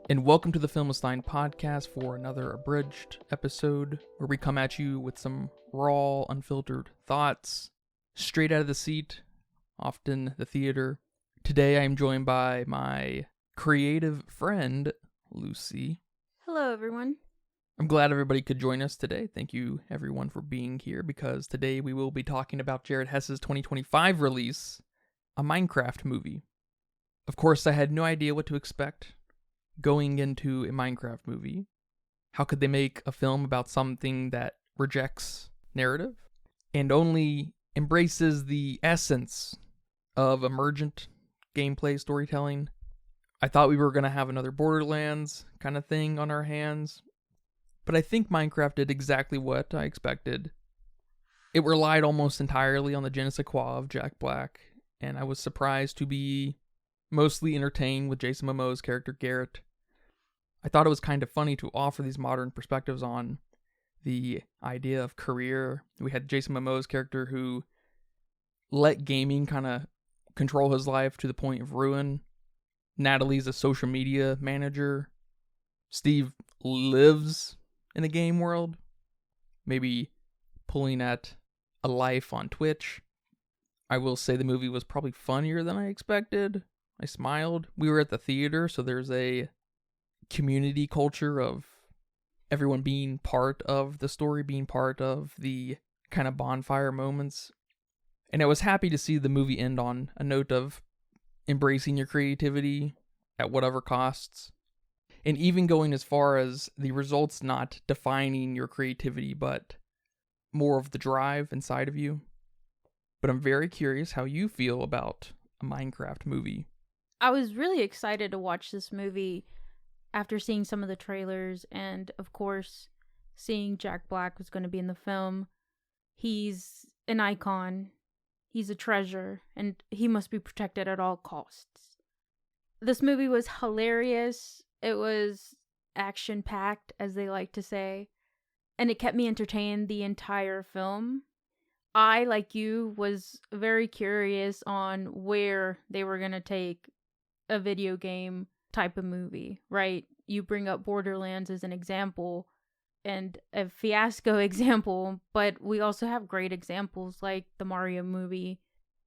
And welcome to the Filmstein podcast for another abridged episode where we come at you with some raw, unfiltered thoughts, straight out of the seat, often the theater. Today I am joined by my creative friend, Lucy. Hello, everyone. I'm glad everybody could join us today. Thank you, everyone, for being here, because today we will be talking about Jared Hess's 2025 release, a Minecraft movie. Of course, I had no idea what to expect going into a Minecraft movie. How could they make a film about something that rejects narrative and only embraces the essence of emergent gameplay storytelling? I thought we were going to have another Borderlands kind of thing on our hands, but I think Minecraft did exactly what I expected. It relied almost entirely on the je ne sais quoi of Jack Black, and I was surprised to be mostly entertained with Jason Momoa's character Garrett. I thought it was kind of funny to offer these modern perspectives on the idea of career. We had Jason Momoa's character who let gaming kind of control his life to the point of ruin. Natalie's a social media manager. Steve lives in the game world, maybe pulling at a life on Twitch. I will say the movie was probably funnier than I expected. I smiled. We were at the theater, so there's a community culture of everyone being part of the story, being part of the kind of bonfire moments. And I was happy to see the movie end on a note of embracing your creativity at whatever costs. And even going as far as the results not defining your creativity, but more of the drive inside of you. But I'm very curious how you feel about a Minecraft movie. I was really excited to watch this movie after seeing some of the trailers, and of course, seeing Jack Black was going to be in the film. He's an icon, he's a treasure, and he must be protected at all costs. This movie was hilarious, it was action-packed, as they like to say, and it kept me entertained the entire film. I, like you, was very curious on where they were going to take a video game type of movie, right? You bring up Borderlands as an example and a fiasco example, but we also have great examples like the Mario movie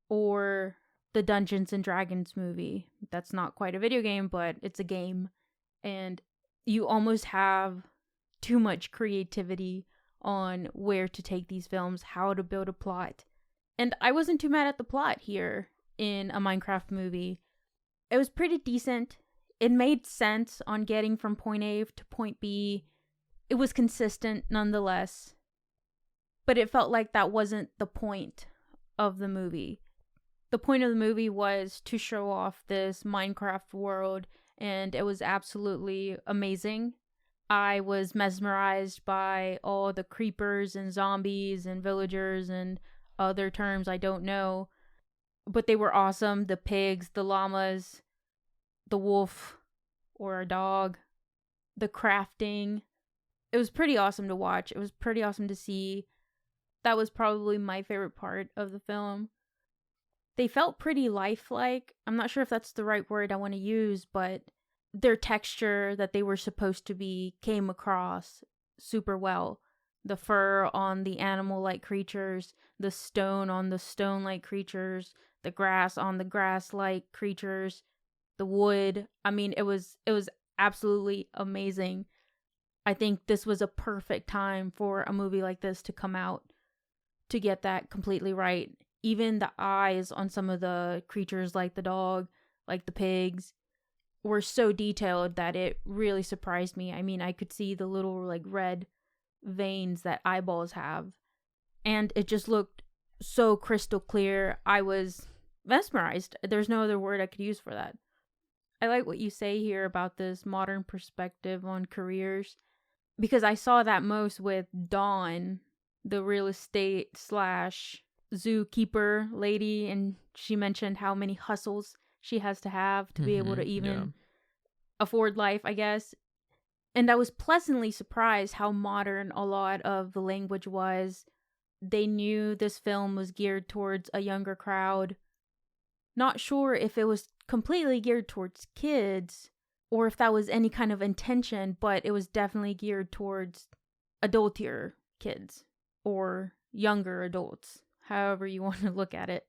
or the Dungeons and Dragons movie. That's not quite a video game, but it's a game. And you almost have too much creativity on where to take these films, how to build a plot. And I wasn't too mad at the plot here in a Minecraft movie. It was pretty decent. It made sense on getting from point A to point B. It was consistent nonetheless. But it felt like that wasn't the point of the movie. The point of the movie was to show off this Minecraft world, and it was absolutely amazing. I was mesmerized by all the creepers and zombies and villagers and other terms I don't know. But they were awesome. The pigs, the llamas, the wolf or a dog, the crafting. It was pretty awesome to watch. It was pretty awesome to see. That was probably my favorite part of the film. They felt pretty lifelike. I'm not sure if that's the right word I want to use, but their texture that they were supposed to be came across super well. The fur on the animal-like creatures, the stone on the stone-like creatures, the grass on the grass-like creatures, the wood. I mean, it was absolutely amazing. I think this was a perfect time for a movie like this to come out, to get that completely right. Even the eyes on some of the creatures, like the dog, like the pigs, were so detailed that it really surprised me. I mean, I could see the little like red veins that eyeballs have, and it just looked so crystal clear. I was mesmerized. There's no other word I could use for that. I like what you say here about this modern perspective on careers, because I saw that most with Dawn, the real estate / zookeeper lady, and she mentioned how many hustles she has to have to be able to even afford life, I guess. And I was pleasantly surprised how modern a lot of the language was. They knew this film was geared towards a younger crowd. Not sure if it was completely geared towards kids, or if that was any kind of intention, but it was definitely geared towards adultier kids or younger adults, however you want to look at it.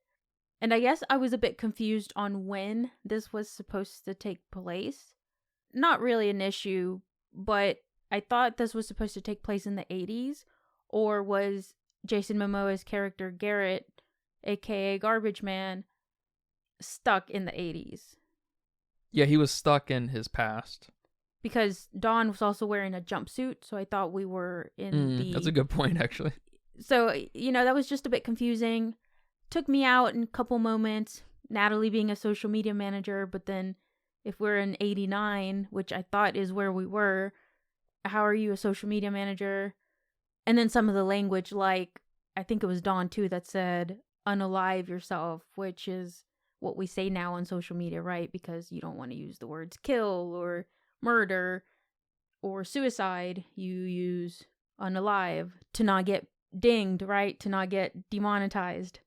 And I guess I was a bit confused on when this was supposed to take place. Not really an issue, but I thought this was supposed to take place in the 80s, or was Jason Momoa's character Garrett, aka Garbage Man, stuck in the 80s? Yeah, he was stuck in his past. Because Dawn was also wearing a jumpsuit, so I thought we were in the... That's a good point, actually. So, that was just a bit confusing. Took me out in a couple moments, Natalie being a social media manager, but then if we're in 89, which I thought is where we were, how are you a social media manager? And then some of the language, like, I think it was Dawn too that said, unalive yourself, which is what we say now on social media, right? Because you don't want to use the words kill or murder or suicide. You use unalive to not get dinged, right? To not get demonetized.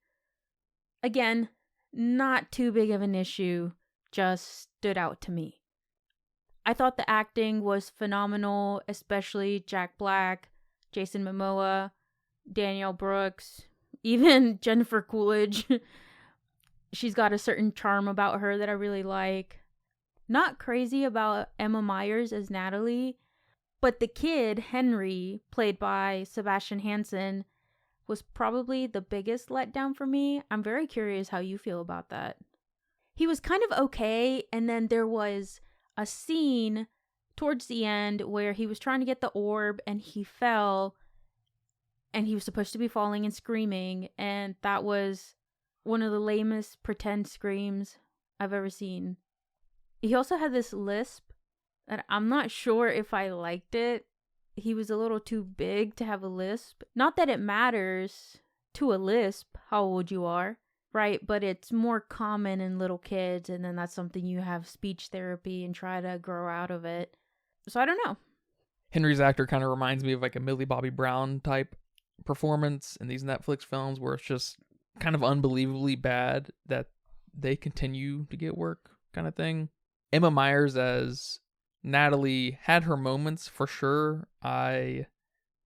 Again, not too big of an issue, just stood out to me. I thought the acting was phenomenal, especially Jack Black, Jason Momoa, Danielle Brooks, even Jennifer Coolidge. She's got a certain charm about her that I really like. Not crazy about Emma Myers as Natalie, but the kid, Henry, played by Sebastian Hansen, was probably the biggest letdown for me. I'm very curious how you feel about that. He was kind of okay, and then there was a scene towards the end where he was trying to get the orb and he fell, and he was supposed to be falling and screaming, and that was one of the lamest pretend screams I've ever seen. He also had this lisp that I'm not sure if I liked it. He was a little too big to have a lisp. Not that it matters to a lisp how old you are, right? But it's more common in little kids, and then that's something you have speech therapy and try to grow out of it. So I don't know. Henry's actor kind of reminds me of like a Millie Bobby Brown type performance in these Netflix films where it's just kind of unbelievably bad that they continue to get work kind of thing. Emma Myers as Natalie had her moments for sure. I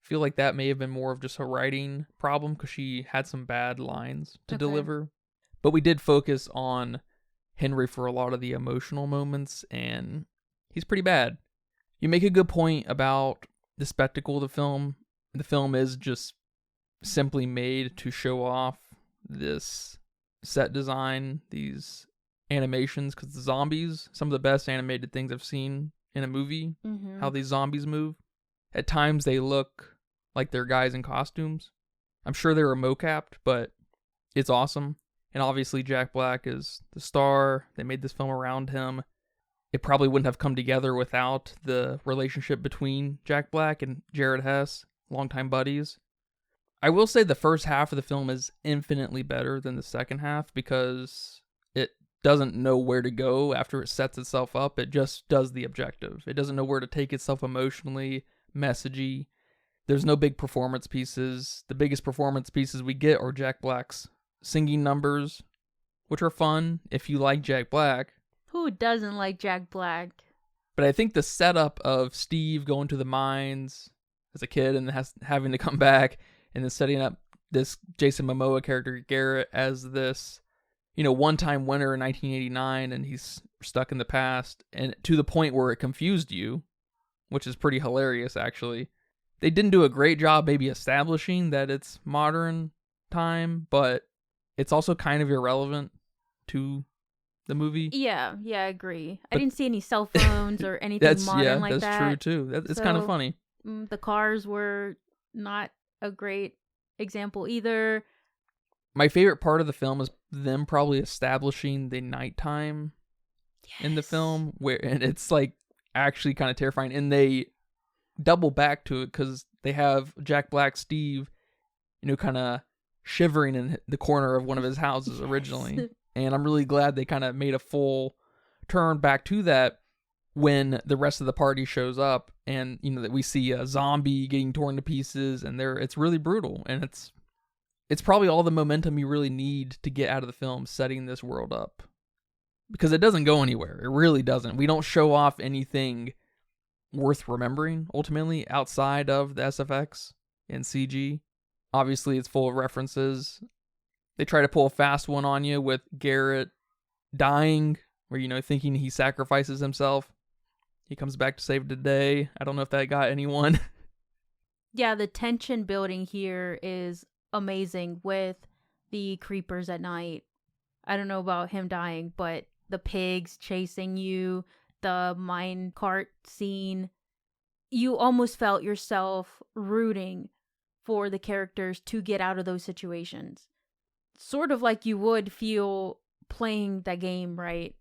feel like that may have been more of just a writing problem because she had some bad lines to deliver. But we did focus on Henry for a lot of the emotional moments, and he's pretty bad. You make a good point about the spectacle of the film. The film is just simply made to show off this set design, these animations, because the zombies, some of the best animated things I've seen in a movie, how these zombies move. At times they look like they're guys in costumes. I'm sure they were mocapped, but it's awesome. And obviously Jack Black is the star. They made this film around him. It probably wouldn't have come together without the relationship between Jack Black and Jared Hess, longtime buddies. I will say the first half of the film is infinitely better than the second half because it doesn't know where to go after it sets itself up. It just does the objective. It doesn't know where to take itself emotionally, messagey. There's no big performance pieces. The biggest performance pieces we get are Jack Black's singing numbers, which are fun if you like Jack Black. Who doesn't like Jack Black? But I think the setup of Steve going to the mines as a kid and having to come back, and then setting up this Jason Momoa character, Garrett, as this, one-time winner in 1989, and he's stuck in the past, and to the point where it confused you, which is pretty hilarious, actually. They didn't do a great job maybe establishing that it's modern time, but it's also kind of irrelevant to the movie. Yeah, I agree. I didn't see any cell phones or anything modern like that. That's true, too. It's kind of funny. The cars were not a great example either. My favorite part of the film is them probably establishing the nighttime in the film, and it's like actually kind of terrifying, and they double back to it because they have Jack Black Steve, kind of shivering in the corner of one of his houses originally, and I'm really glad they kind of made a full turn back to that when the rest of the party shows up, and that we see a zombie getting torn to pieces, and it's really brutal, and it's probably all the momentum you really need to get out of the film setting this world up. because it doesn't go anywhere. It really doesn't. We don't show off anything worth remembering, ultimately, outside of the SFX and CG. Obviously, it's full of references. They try to pull a fast one on you with Garrett dying, where, thinking he sacrifices himself. He comes back to save the day. I don't know if that got anyone. Yeah, the tension building here is amazing with the creepers at night. I don't know about him dying, but the pigs chasing you, the mine cart scene, you almost felt yourself rooting for the characters to get out of those situations. Sort of like you would feel playing that game, right?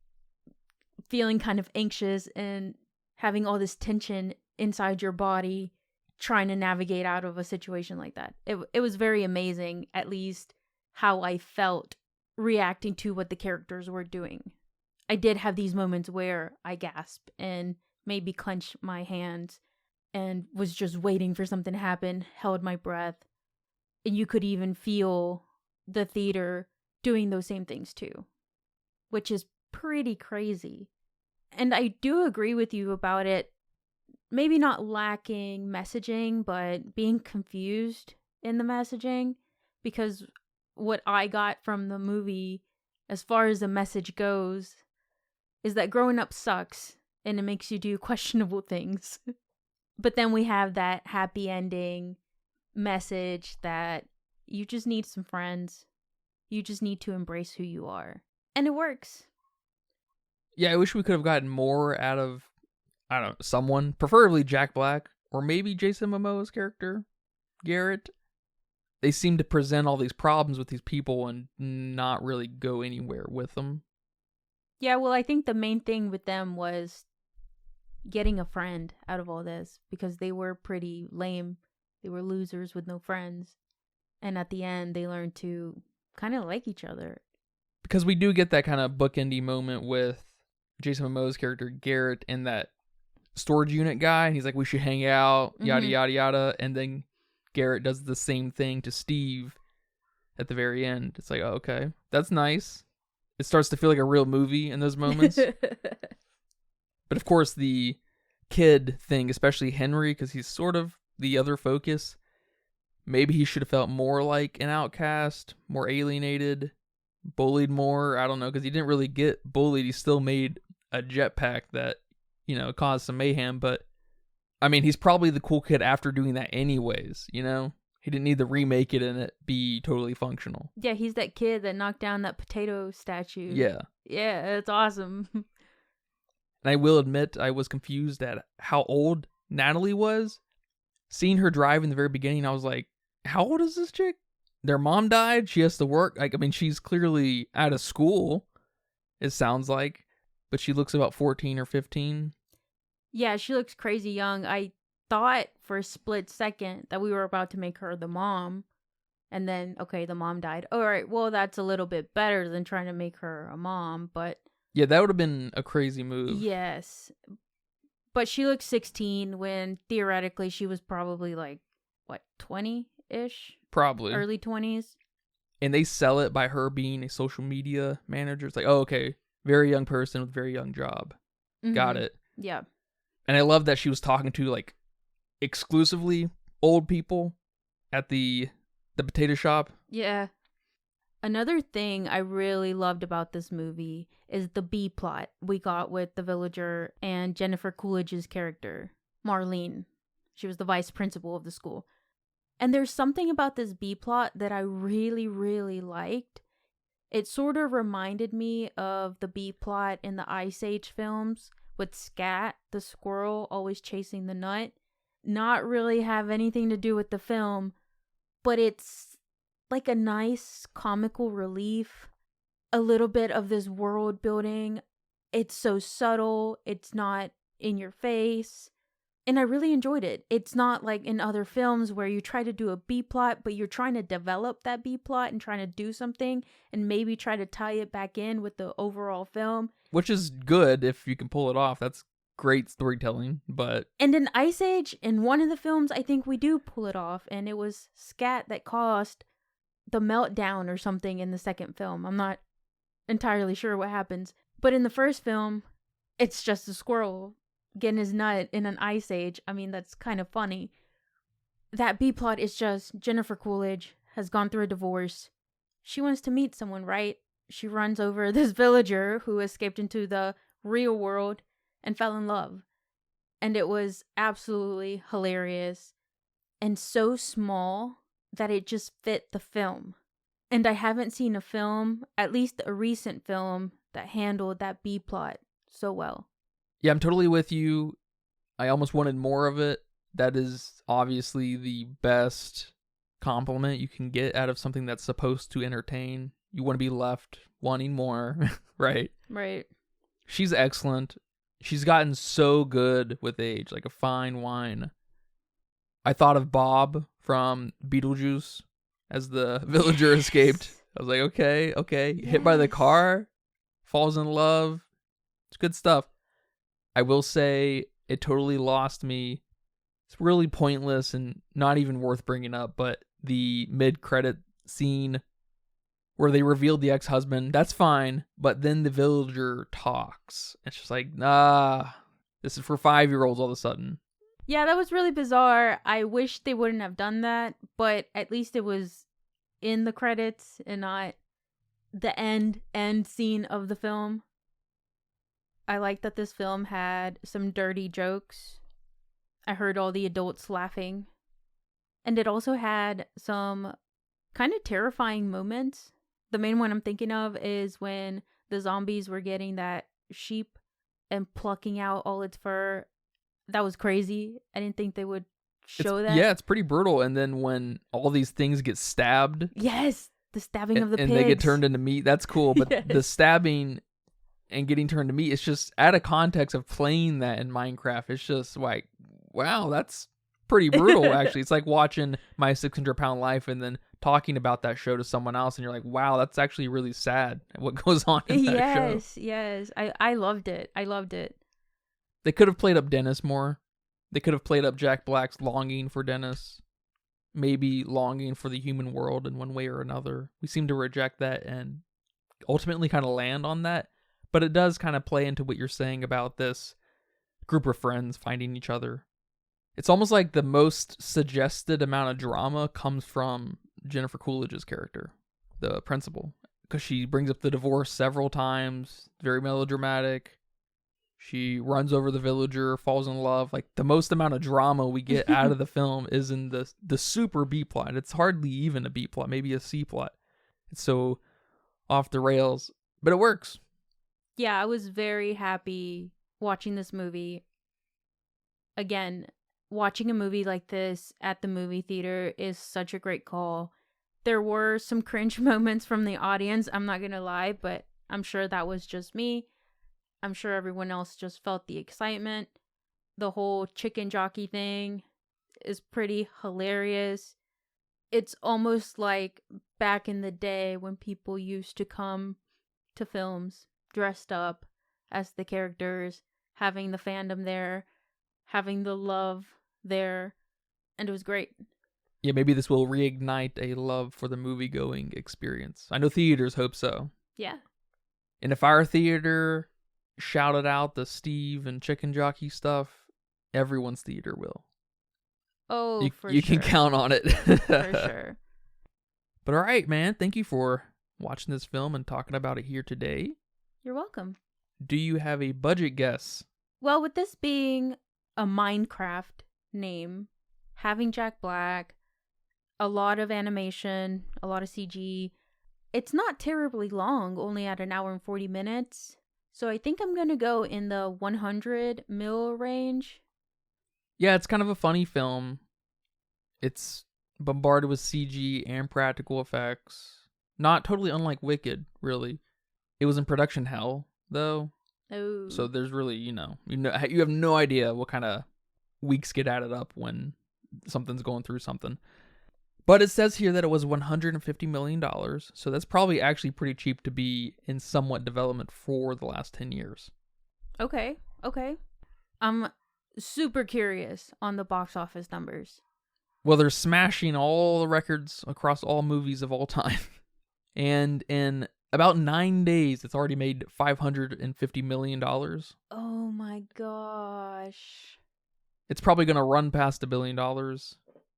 Feeling kind of anxious and having all this tension inside your body, trying to navigate out of a situation like that. It was very amazing, at least how I felt reacting to what the characters were doing. I did have these moments where I gasped and maybe clenched my hands and was just waiting for something to happen, held my breath. And you could even feel the theater doing those same things too, which is pretty crazy. And I do agree with you about it, maybe not lacking messaging, but being confused in the messaging, because what I got from the movie, as far as the message goes, is that growing up sucks and it makes you do questionable things. But then we have that happy ending message that you just need some friends. You just need to embrace who you are. And it works. Yeah, I wish we could have gotten more out of, I don't know, someone, preferably Jack Black, or maybe Jason Momoa's character, Garrett. They seem to present all these problems with these people and not really go anywhere with them. Yeah, well, I think the main thing with them was getting a friend out of all this, because they were pretty lame. They were losers with no friends. And at the end, they learned to kind of like each other. Because we do get that kind of bookendy moment with Jason Momoa's character, Garrett, and that storage unit guy. And he's like, we should hang out, yada, yada, yada. And then Garrett does the same thing to Steve at the very end. It's like, oh, okay, that's nice. It starts to feel like a real movie in those moments. But of course, the kid thing, especially Henry, because he's sort of the other focus, maybe he should have felt more like an outcast, more alienated, bullied more. I don't know, because he didn't really get bullied. He still made a jetpack that, caused some mayhem. But, I mean, he's probably the cool kid after doing that anyways, He didn't need to remake it and it be totally functional. Yeah, he's that kid that knocked down that potato statue. Yeah. Yeah, it's awesome. And I will admit, I was confused at how old Natalie was. Seeing her drive in the very beginning, I was like, how old is this chick? Their mom died. She has to work. She's clearly out of school, it sounds like. But she looks about 14 or 15. Yeah, she looks crazy young. I thought for a split second that we were about to make her the mom. And then, okay, the mom died. All right, well, that's a little bit better than trying to make her a mom, but... Yeah, that would have been a crazy move. Yes. But she looks 16 when theoretically she was probably 20-ish? Probably. Early 20s. And they sell it by her being a social media manager. It's like, oh, okay, very young person with very young job. Mm-hmm. Got it. Yeah. And I love that she was talking to, exclusively old people at the potato shop. Yeah. Another thing I really loved about this movie is the B plot we got with the villager and Jennifer Coolidge's character, Marlene. She was the vice principal of the school. And there's something about this B plot that I really, really liked. It sort of reminded me of the B plot in the Ice Age films with Scat, the squirrel always chasing the nut. Not really have anything to do with the film, but it's like a nice comical relief, a little bit of this world building. It's so subtle, it's not in your face, and I really enjoyed it. It's not like in other films where you try to do a B plot, but you're trying to develop that B plot and trying to do something and maybe try to tie it back in with the overall film. Which is good if you can pull it off. That's great storytelling, but... And in Ice Age, in one of the films, I think we do pull it off, and it was Scat that caused the meltdown or something in the second film. I'm not entirely sure what happens. But in the first film, it's just a squirrel getting his nut in an ice age. I mean, that's kind of funny. That B plot is just Jennifer Coolidge has gone through a divorce. She wants to meet someone, right? She runs over this villager who escaped into the real world and fell in love. And it was absolutely hilarious and so small that it just fit the film. And I haven't seen a film, at least a recent film, that handled that B plot so well. Yeah, I'm totally with you. I almost wanted more of it. That is obviously the best compliment you can get out of something that's supposed to entertain. You want to be left wanting more, right? Right. She's excellent. She's gotten so good with age, like a fine wine. I thought of Bob from Beetlejuice as the villager escaped. I was like, okay. Hit by the car, falls in love. It's good stuff. I will say it totally lost me. It's really pointless and not even worth bringing up, but the mid-credit scene where they revealed the ex-husband, that's fine, but then the villager talks. It's just like, nah, this is for 5-year-olds all of a sudden. Yeah, that was really bizarre. I wish they wouldn't have done that, but at least it was in the credits and not the end scene of the film. I like that this film had some dirty jokes. I heard all the adults laughing. And it also had some kind of terrifying moments. The main one I'm thinking of is when the zombies were getting that sheep and plucking out all its fur. That was crazy. I didn't think they would show that. Yeah, it's pretty brutal. And then when all these things get stabbed. Yes, the stabbing of the pigs. And they get turned into meat. That's cool. But yes. The stabbing and getting turned to meat, it's just out of context of playing that in Minecraft. It's just like, wow, that's pretty brutal, actually. It's like watching My 600-Pound Life and then talking about that show to someone else, and you're like, wow, that's actually really sad what goes on in that show. Yes. I loved it. They could have played up Dennis more. They could have played up Jack Black's longing for Dennis. Maybe longing for the human world in one way or another. We seem to reject that and ultimately kind of land on that. But it does kind of play into what you're saying about this group of friends finding each other. It's almost like the most suggested amount of drama comes from Jennifer Coolidge's character, the principal, because she brings up the divorce several times, very melodramatic. She runs over the villager, falls in love. Like, the most amount of drama we get out of the film is in the super B plot. It's hardly even a B plot, maybe a C plot. It's so off the rails, but it works. Yeah, I was very happy watching this movie. Again, watching a movie like this at the movie theater is such a great call. There were some cringe moments from the audience, I'm not gonna lie, but I'm sure that was just me. I'm sure everyone else just felt the excitement. The whole chicken jockey thing is pretty hilarious. It's almost like back in the day when people used to come to films dressed up as the characters, having the fandom there, having the love there, and it was great. Yeah, maybe this will reignite a love for the movie-going experience. I know theaters hope so. Yeah. And if our theater shouted out the Steve and chicken jockey stuff, everyone's theater will. Oh, you can count on it. For sure. But all right, man. Thank you for watching this film and talking about it here today. You're welcome. Do you have a budget guess? Well, with this being a Minecraft name, having Jack Black, a lot of animation, a lot of CG, it's not terribly long, only at 1 hour and 40 minutes. So I think I'm going to go in the 100 mil range. Yeah, it's kind of a funny film. It's bombarded with CG and practical effects. Not totally unlike Wicked, really. It was in production hell, though. Oh. So there's really, you have no idea what kind of weeks get added up when something's going through something. But it says here that it was $150 million, so that's probably actually pretty cheap to be in somewhat development for the last 10 years. Okay. I'm super curious on the box office numbers. Well, they're smashing all the records across all movies of all time. And in About 9 days, it's already made $550 million. Oh my gosh. It's probably going to run past $1 billion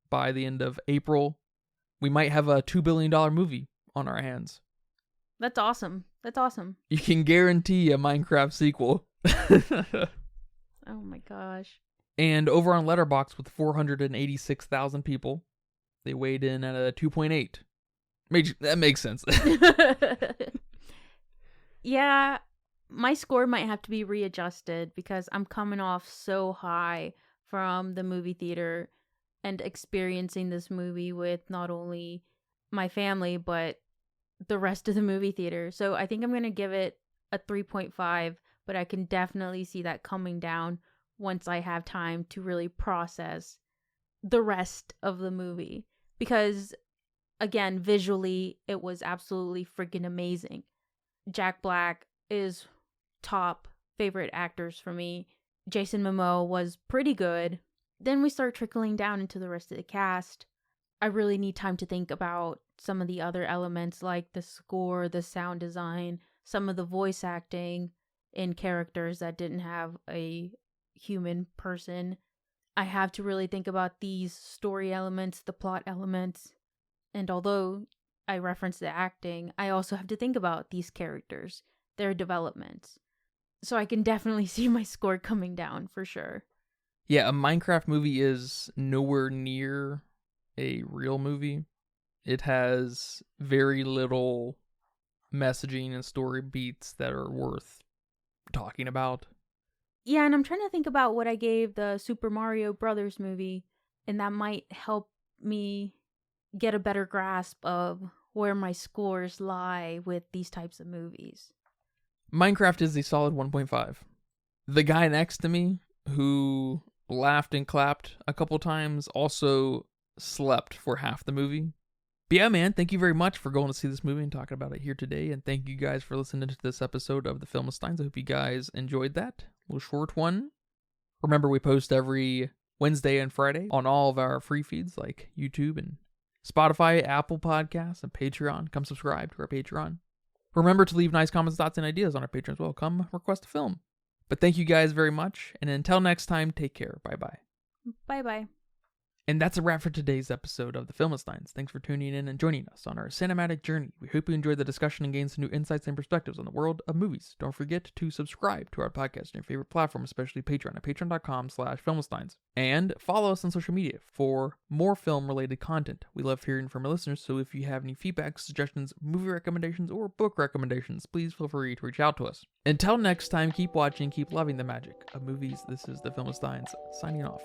by the end of April. We might have a $2 billion movie on our hands. That's awesome. That's awesome. You can guarantee a Minecraft sequel. Oh my gosh. And over on Letterboxd with 486,000 people, they weighed in at a 2.8. That makes sense. Yeah, my score might have to be readjusted because I'm coming off so high from the movie theater and experiencing this movie with not only my family, but the rest of the movie theater. So I think I'm going to give it a 3.5, but I can definitely see that coming down once I have time to really process the rest of the movie. Because, again, visually, it was absolutely freaking amazing. Jack Black is top favorite actors for me. Jason Momoa was pretty good. Then we start trickling down into the rest of the cast. I really need time to think about some of the other elements like the score, the sound design, some of the voice acting in characters that didn't have a human person. I have to really think about these story elements, the plot elements. And although I reference the acting, I also have to think about these characters, their developments. So I can definitely see my score coming down for sure. Yeah, a Minecraft movie is nowhere near a real movie. It has very little messaging and story beats that are worth talking about. Yeah, and I'm trying to think about what I gave the Super Mario Brothers movie, and that might help me get a better grasp of where my scores lie with these types of movies. Minecraft is a solid 1.5. The guy next to me, who laughed and clapped a couple times, also slept for half the movie. But yeah, man, thank you very much for going to see this movie and talking about it here today. And thank you guys for listening to this episode of the Filmsteins. I hope you guys enjoyed that little short one. Remember, we post every Wednesday and Friday on all of our free feeds like YouTube and Spotify, Apple Podcasts, and Patreon. Come subscribe to our Patreon. Remember to leave nice comments, thoughts, and ideas on our Patreon as well. Come request a film. But thank you guys very much. And until next time, take care. Bye-bye. Bye-bye. And that's a wrap for today's episode of the Filmsteins. Thanks for tuning in and joining us on our cinematic journey. We hope you enjoyed the discussion and gained some new insights and perspectives on the world of movies. Don't forget to subscribe to our podcast on your favorite platform, especially Patreon at patreon.com/Filmsteins. And follow us on social media for more film-related content. We love hearing from our listeners, so if you have any feedback, suggestions, movie recommendations, or book recommendations, please feel free to reach out to us. Until next time, keep watching, keep loving the magic of movies. This is the Filmsteins signing off.